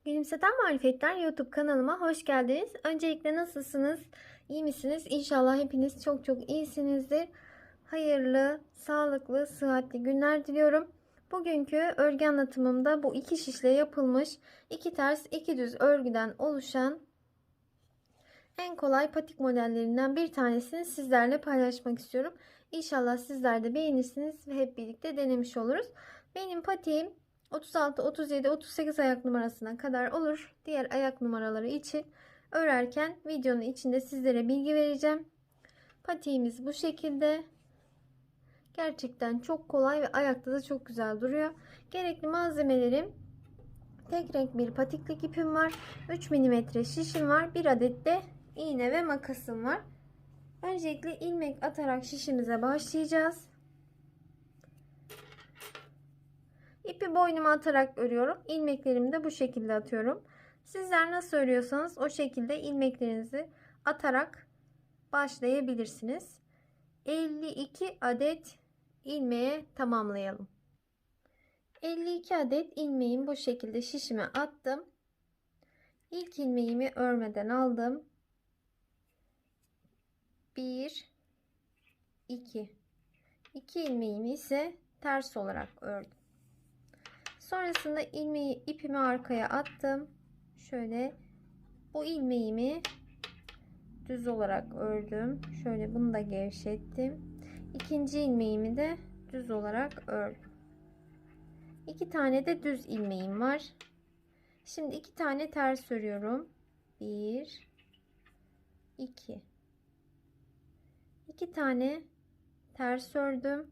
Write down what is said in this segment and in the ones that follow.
Gülümseten Marifetler YouTube kanalıma hoş geldiniz. Öncelikle nasılsınız? İyi misiniz? İnşallah hepiniz çok çok iyisinizdir. Hayırlı, sağlıklı, sıhhatli günler diliyorum. Bugünkü örgü anlatımımda bu iki şişle yapılmış iki ters iki düz örgüden oluşan en kolay patik modellerinden bir tanesini sizlerle paylaşmak istiyorum. İnşallah sizler de beğenirsiniz ve hep birlikte denemiş oluruz. Benim patiğim 36, 37, 38 ayak numarasına kadar olur. Diğer ayak numaraları için örerken videonun içinde sizlere bilgi vereceğim. Patiğimiz bu şekilde. Gerçekten çok kolay ve ayakta da çok güzel duruyor. Gerekli malzemelerim: tek renk bir patiklik ipim var. 3 mm şişim var. Bir adet de iğne ve makasım var. Öncelikle ilmek atarak şişimize başlayacağız. İpi boynuma atarak örüyorum. İlmeklerimi de bu şekilde atıyorum. Sizler nasıl örüyorsanız o şekilde ilmeklerinizi atarak başlayabilirsiniz. 52 adet ilmeğe tamamlayalım. 52 adet ilmeğimi bu şekilde şişime attım. İlk ilmeğimi örmeden aldım. 1 2 ilmeğimi ise ters olarak ördüm. Sonrasında ipimi arkaya attım. Şöyle bu ilmeğimi düz olarak ördüm. Şöyle bunu da gevşettim. İkinci ilmeğimi de düz olarak ördüm. 2 tane de düz ilmeğim var. Şimdi 2 tane ters örüyorum. 1 2 2 tane ters ördüm.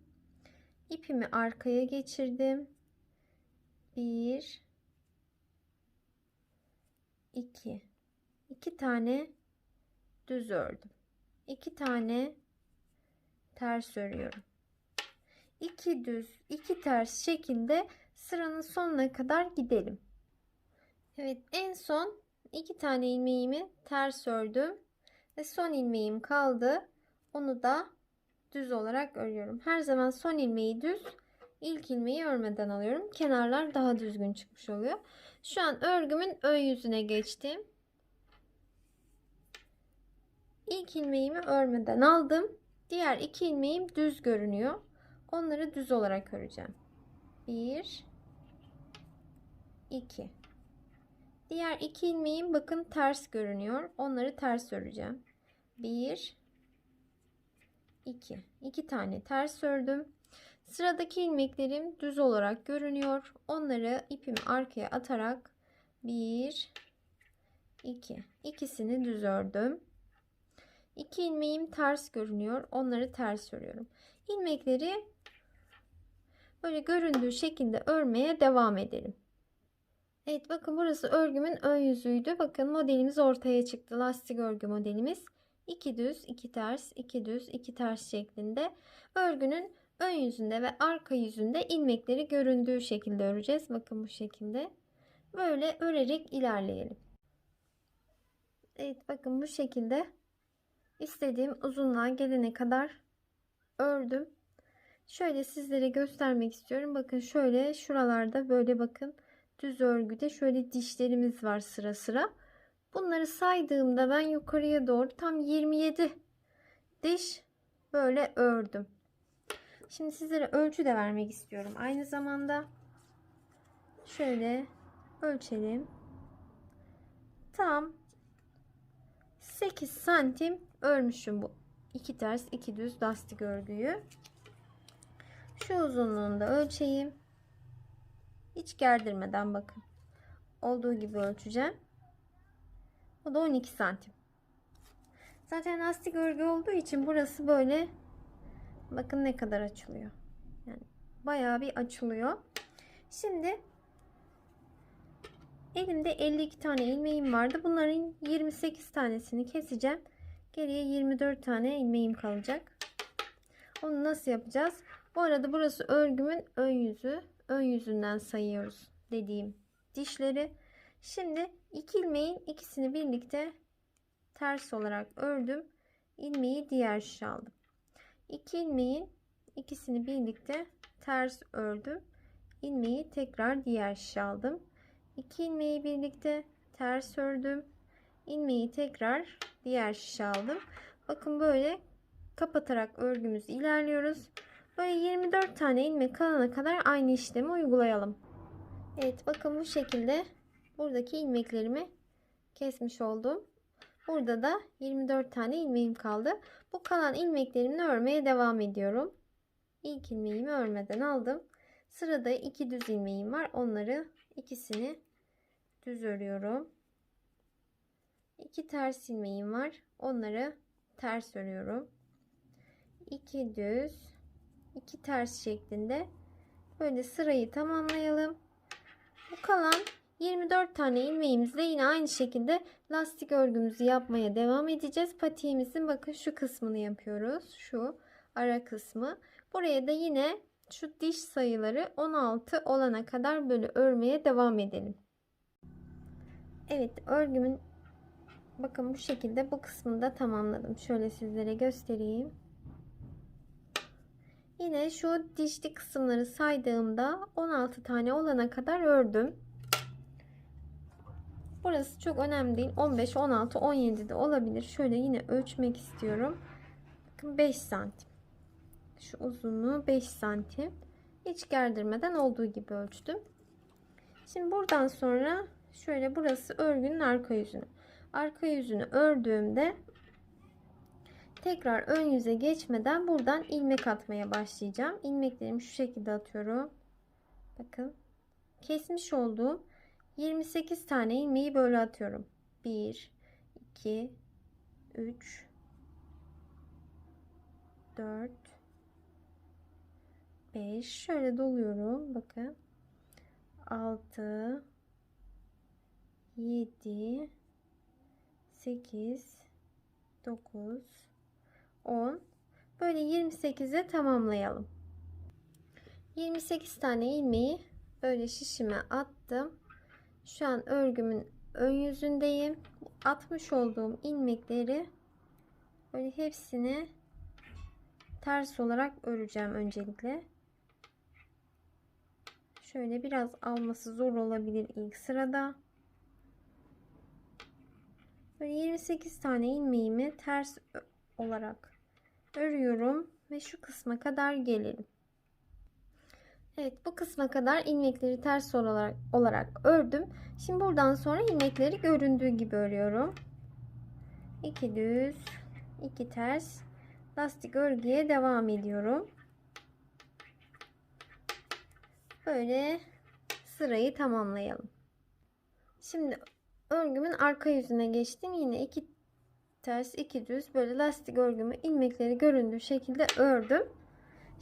İpimi arkaya geçirdim. 1 2 2 tane düz ördüm. 2 tane ters örüyorum. 2 düz 2 ters şekilde sıranın sonuna kadar gidelim. Evet, en son 2 tane ilmeğimi ters ördüm ve son ilmeğim kaldı. Onu da düz olarak örüyorum. Her zaman son ilmeği düz, ilk ilmeği örmeden alıyorum. Kenarlar daha düzgün çıkmış oluyor. Şu an örgümün ön yüzüne geçtim. İlk ilmeğimi örmeden aldım. Diğer iki ilmeğim düz görünüyor. Onları düz olarak öreceğim. 1 2 Diğer iki ilmeğim bakın ters görünüyor. Onları ters öreceğim. 1 2 2 tane ters ördüm. Sıradaki ilmeklerim düz olarak görünüyor. Onları ipimi arkaya atarak 1 2 ikisini düz ördüm. 2 ilmeğim ters görünüyor. Onları ters örüyorum. İlmekleri böyle göründüğü şekilde örmeye devam edelim. Evet, bakın burası örgümün ön yüzüydü. Bakın modelimiz ortaya çıktı. Lastik örgü modelimiz. 2 düz, 2 ters, 2 düz, 2 ters şeklinde. Örgünün ön yüzünde ve arka yüzünde ilmekleri göründüğü şekilde öreceğiz. Bakın bu şekilde. Böyle örerek ilerleyelim. Evet, bakın bu şekilde istediğim uzunluğa gelene kadar ördüm. Şöyle sizlere göstermek istiyorum. Bakın şöyle şuralarda böyle bakın düz örgüde şöyle dişlerimiz var sıra sıra. Bunları saydığımda ben yukarıya doğru tam 27 diş böyle ördüm. Şimdi sizlere ölçü de vermek istiyorum. Aynı zamanda şöyle ölçelim. Tam 8 santim örmüşüm bu. 2 ters 2 düz lastik örgüyü. Şu uzunluğunu da ölçeyim. Hiç gerdirmeden bakın. Olduğu gibi ölçeceğim. Bu da 12 santim. Zaten lastik örgü olduğu için burası böyle bakın ne kadar açılıyor. Yani bayağı bir açılıyor. Şimdi elimde 52 tane ilmeğim vardı. Bunların 28 tanesini keseceğim. Geriye 24 tane ilmeğim kalacak. Onu nasıl yapacağız? Bu arada burası örgümün ön yüzü. Ön yüzünden sayıyoruz dediğim dişleri. Şimdi iki ilmeğin ikisini birlikte ters olarak ördüm. İlmeği diğer şişe aldım. 2 ilmeğin ikisini birlikte ters ördüm. İlmeği tekrar diğer şişe aldım. 2 ilmeği birlikte ters ördüm. İlmeği tekrar diğer şişe aldım. Bakın böyle kapatarak örgümüzü ilerliyoruz. Böyle 24 tane ilmek kalana kadar aynı işlemi uygulayalım. Evet, bakın bu şekilde buradaki ilmeklerimi kesmiş oldum. Burada da 24 tane ilmeğim kaldı. Bu kalan ilmeklerimle örmeye devam ediyorum. İlk ilmeğimi örmeden aldım. Sırada 2 düz ilmeğim var. Onları ikisini düz örüyorum. 2 ters ilmeğim var. Onları ters örüyorum. 2 düz, 2 ters şeklinde böyle sırayı tamamlayalım. Bu kalan 24 tane ilmeğimizle yine aynı şekilde lastik örgümüzü yapmaya devam edeceğiz. Patiğimizin bakın şu kısmını yapıyoruz. Şu ara kısmı. Buraya da yine şu diş sayıları 16 olana kadar böyle örmeye devam edelim. Evet, örgümün bakın bu şekilde bu kısmını da tamamladım. Şöyle sizlere göstereyim. Yine şu dişli kısımları saydığımda 16 tane olana kadar ördüm. Burası çok önemli değil. 15, 16, 17 de olabilir. Şöyle yine ölçmek istiyorum. Bakın 5 santim. Şu uzunluğu 5 santim. Hiç gerdirmeden olduğu gibi ölçtüm. Şimdi buradan sonra şöyle burası örgünün arka yüzünü. Arka yüzünü ördüğümde tekrar ön yüze geçmeden buradan ilmek atmaya başlayacağım. İlmeklerimi şu şekilde atıyorum. Bakın kesmiş olduğum 28 tane ilmeği böyle atıyorum. 1, 2, 3, 4, 5. Şöyle doluyorum. Bakın. 6, 7, 8, 9, 10. Böyle 28'e tamamlayalım. 28 tane ilmeği böyle şişime attım. Şu an örgümün ön yüzündeyim. Atmış olduğum ilmekleri böyle hepsini ters olarak öreceğim öncelikle. Şöyle biraz alması zor olabilir ilk sırada. Böyle 28 tane ilmeğimi ters olarak örüyorum ve şu kısma kadar gelelim. Evet, bu kısma kadar ilmekleri ters olarak ördüm. Şimdi buradan sonra ilmekleri göründüğü gibi örüyorum. 2 düz, 2 ters lastik örgüye devam ediyorum. Böyle sırayı tamamlayalım. Şimdi örgümün arka yüzüne geçtim. Yine 2 ters, 2 düz böyle lastik örgümü ilmekleri göründüğü şekilde ördüm.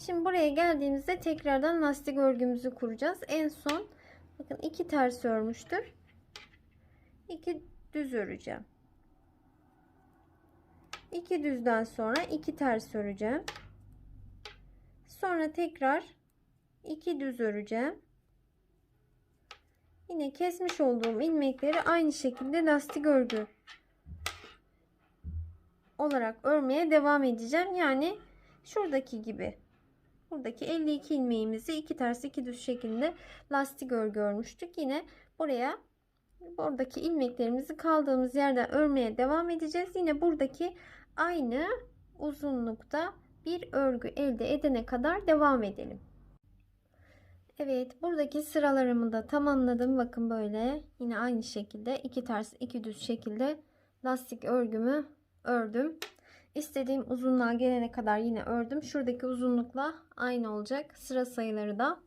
Şimdi buraya geldiğimizde tekrardan lastik örgümüzü kuracağız. En son bakın 2 ters örmüştüm. 2 düz öreceğim. 2 düzden sonra 2 ters öreceğim. Sonra tekrar 2 düz öreceğim. Yine kesmiş olduğum ilmekleri aynı şekilde lastik örgü olarak örmeye devam edeceğim. Yani şuradaki gibi. Buradaki 52 ilmeğimizi 2 ters 2 düz şeklinde lastik örgü örmüştük. Yine buraya buradaki ilmeklerimizi kaldığımız yerden örmeye devam edeceğiz. Yine buradaki aynı uzunlukta bir örgü elde edene kadar devam edelim. Evet, buradaki sıralarımı da tamamladım. Bakın böyle yine aynı şekilde 2 ters 2 düz şekilde lastik örgümü ördüm. İstediğim uzunluğa gelene kadar yine ördüm. Şuradaki uzunlukla aynı olacak sıra sayıları da.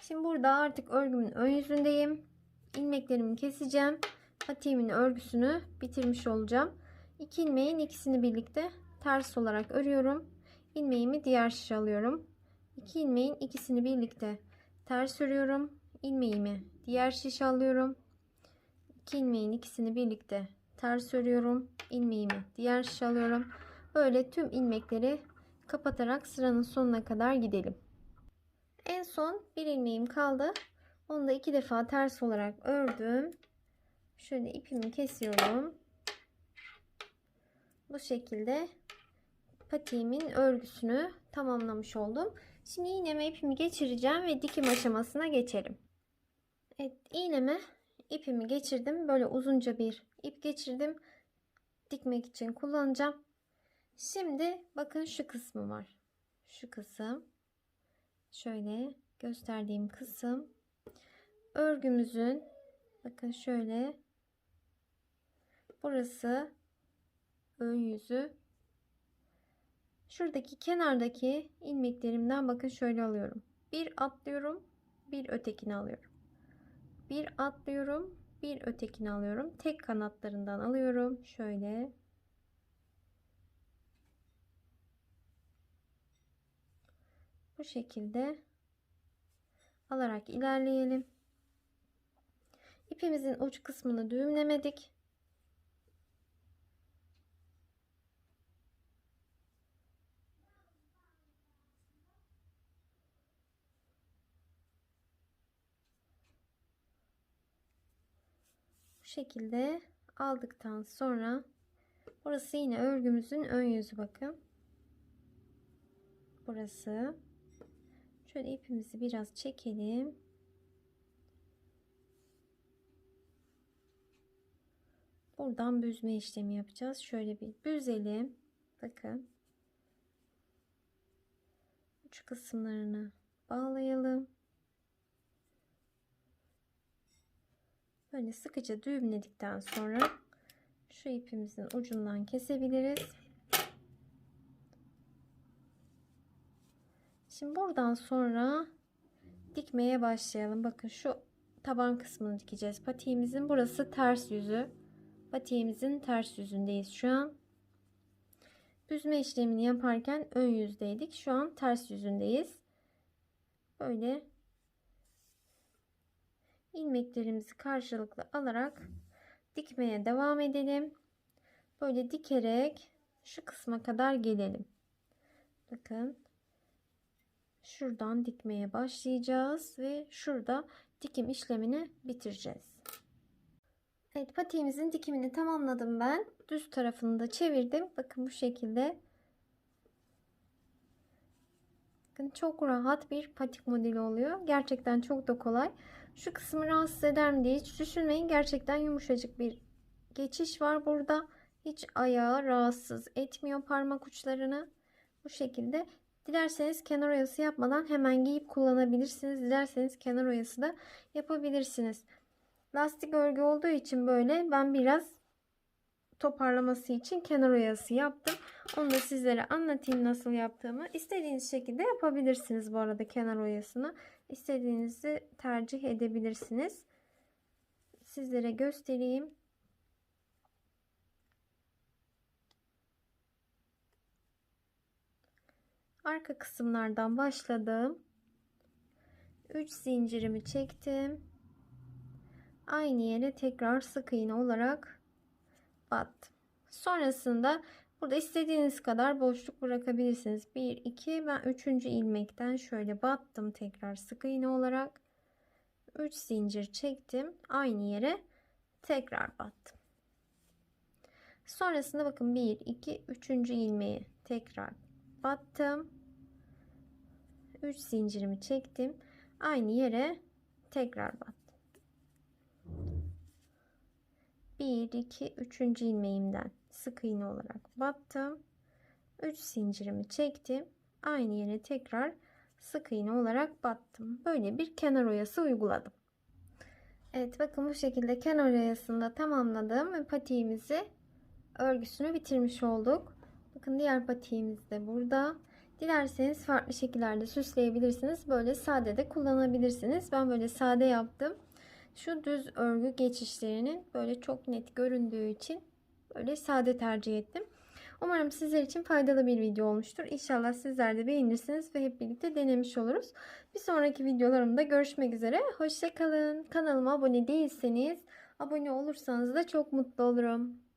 Şimdi burada artık örgümün ön yüzündeyim. İlmeklerimi keseceğim. Patiğimin örgüsünü bitirmiş olacağım. 2 ilmeğin ikisini birlikte ters olarak örüyorum. İlmeğimi diğer şişe alıyorum. 2 ilmeğin ikisini birlikte ters örüyorum. İlmeğimi diğer şişe alıyorum. 2 ilmeğin ikisini birlikte ters örüyorum. İlmeğimi diğer şişe alıyorum. Böyle tüm ilmekleri kapatarak sıranın sonuna kadar gidelim. En son bir ilmeğim kaldı. Onu da 2 defa ters olarak ördüm. Şöyle ipimi kesiyorum. Bu şekilde patiğimin örgüsünü tamamlamış oldum. Şimdi iğneme ipimi geçireceğim ve dikim aşamasına geçelim. Evet, iğneme ipimi geçirdim. Böyle uzunca bir ip geçirdim. Dikmek için kullanacağım. Şimdi bakın şu kısmı var. Şu kısım. Şöyle gösterdiğim kısım. Örgümüzün bakın şöyle. Burası ön yüzü. Şuradaki kenardaki ilmeklerimden bakın şöyle alıyorum. Bir atlıyorum, bir ötekini alıyorum. Bir atlıyorum, bir ötekini alıyorum. Tek kanatlarından alıyorum. Şöyle. Bu şekilde alarak ilerleyelim. İpimizin uç kısmını düğümlemedik. Bu şekilde aldıktan sonra burası yine örgümüzün ön yüzü bakın. Burası. Şöyle ipimizi biraz çekelim. Buradan büzme işlemi yapacağız. Şöyle bir büzelim. Bakın. Uç kısımlarını bağlayalım. Böyle sıkıca düğümledikten sonra şu ipimizin ucundan kesebiliriz. Şimdi buradan sonra dikmeye başlayalım. Bakın şu taban kısmını dikeceğiz. Patiğimizin burası ters yüzü. Patiğimizin ters yüzündeyiz şu an. Büzme işlemini yaparken ön yüzdeydik. Şu an ters yüzündeyiz. Böyle ilmeklerimizi karşılıklı alarak dikmeye devam edelim. Böyle dikerek şu kısma kadar gelelim. Bakın. Şuradan dikmeye başlayacağız ve şurada dikim işlemini bitireceğiz. Evet, patiğimizin dikimini tamamladım ben. Düz tarafını da çevirdim. Bakın bu şekilde. Bakın çok rahat bir patik modeli oluyor. Gerçekten çok da kolay. Şu kısmı rahatsız eder mi diye hiç düşünmeyin. Gerçekten yumuşacık bir geçiş var burada. Hiç ayağı rahatsız etmiyor parmak uçlarını. Bu şekilde. Dilerseniz kenar oyası yapmadan hemen giyip kullanabilirsiniz. Dilerseniz kenar oyası da yapabilirsiniz. Lastik örgü olduğu için böyle ben biraz toparlaması için kenar oyası yaptım. Onu da sizlere anlatayım nasıl yaptığımı. İstediğiniz şekilde yapabilirsiniz bu arada kenar oyasını. İstediğinizi tercih edebilirsiniz. Sizlere göstereyim. Arka kısımlardan başladım. 3 zincirimi çektim. Aynı yere tekrar sık iğne olarak battım. Sonrasında burada istediğiniz kadar boşluk bırakabilirsiniz. 1 2 ben 3. ilmekten şöyle battım, tekrar sık iğne olarak 3 zincir çektim. Aynı yere tekrar battım. Sonrasında bakın 1 2 3. ilmeği tekrar battım. 3 zincirimi çektim. Aynı yere tekrar battım. 1 2 3. ilmeğimden sık iğne olarak battım. 3 zincirimi çektim. Aynı yere tekrar sık iğne olarak battım. Böyle bir kenar oyası uyguladım. Evet, bakın bu şekilde kenar oyasını da tamamladım ve patiğimizi örgüsünü bitirmiş olduk. Bakın diğer patiğimiz de burada. Dilerseniz farklı şekillerde süsleyebilirsiniz. Böyle sade de kullanabilirsiniz. Ben böyle sade yaptım. Şu düz örgü geçişlerinin böyle çok net göründüğü için böyle sade tercih ettim. Umarım sizler için faydalı bir video olmuştur. İnşallah sizler de beğenirsiniz ve hep birlikte denemiş oluruz. Bir sonraki videolarımda görüşmek üzere. Hoşça kalın. Kanalıma abone değilseniz abone olursanız da çok mutlu olurum.